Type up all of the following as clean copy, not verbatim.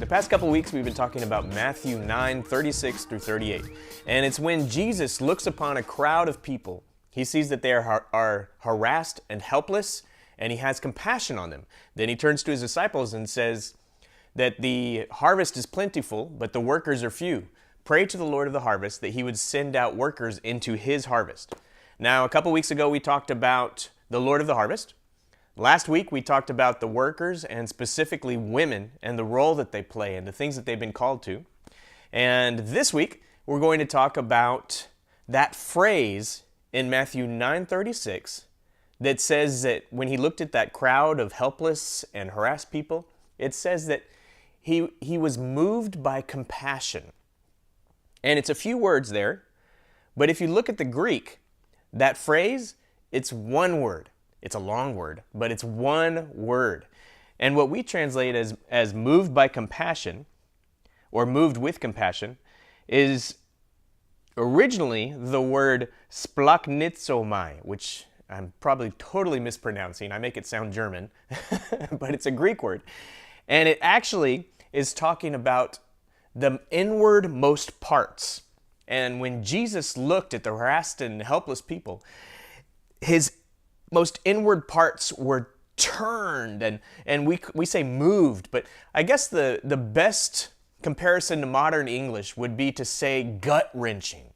The past couple weeks we've been talking about Matthew 9:36 through 38. And it's when Jesus looks upon a crowd of people. He sees that they are harassed and helpless, and he has compassion on them. Then he turns to his disciples and says that the harvest is plentiful, but the workers are few. Pray to the Lord of the harvest that he would send out workers into his harvest. Now, a couple weeks ago we talked about the Lord of the harvest. Last week we talked about the workers and specifically women and the role that they play and the things that they've been called to. And this week we're going to talk about that phrase in Matthew 9:36 that says that when he looked at that crowd of helpless and harassed people, it says that he was moved by compassion. And it's a few words there, but if you look at the Greek, that phrase, it's one word. It's a long word, but it's one word. And what we translate as moved by compassion, or moved with compassion, is originally the word splagchnizomai, which I'm probably totally mispronouncing. I make it sound German, but it's a Greek word. And it actually is talking about the inwardmost parts. And when Jesus looked at the harassed and helpless people, his most inward parts were churned, and we say moved, but I guess the best comparison to modern English would be to say gut-wrenching.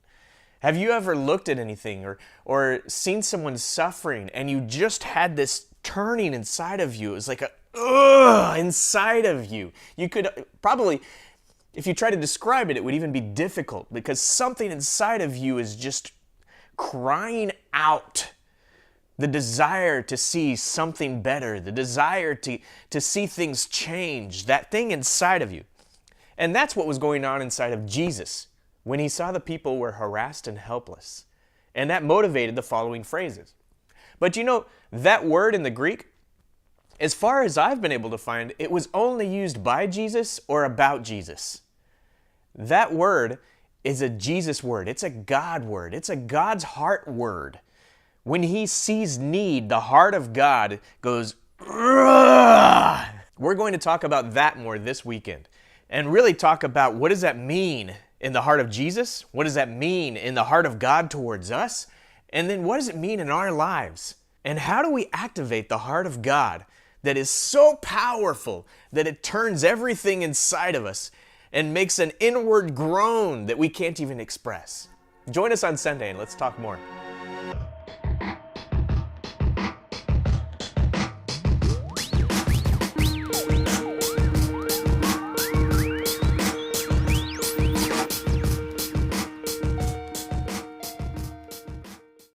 Have you ever looked at anything or seen someone suffering and you just had this turning inside of you? It was like a ugh inside of you. You could probably, if you try to describe it, it would even be difficult because something inside of you is just crying out the desire to see something better, the desire to see things change, that thing inside of you. And that's what was going on inside of Jesus when he saw the people were harassed and helpless. And that motivated the following phrases. But you know, that word in the Greek, as far as I've been able to find, it was only used by Jesus or about Jesus. That word is a Jesus word. It's a God word. It's a God's heart word. When he sees need, the heart of God goes, "Ugh." We're going to talk about that more this weekend and really talk about what does that mean in the heart of Jesus? What does that mean in the heart of God towards us? And then what does it mean in our lives? And how do we activate the heart of God that is so powerful that it turns everything inside of us and makes an inward groan that we can't even express? Join us on Sunday and let's talk more.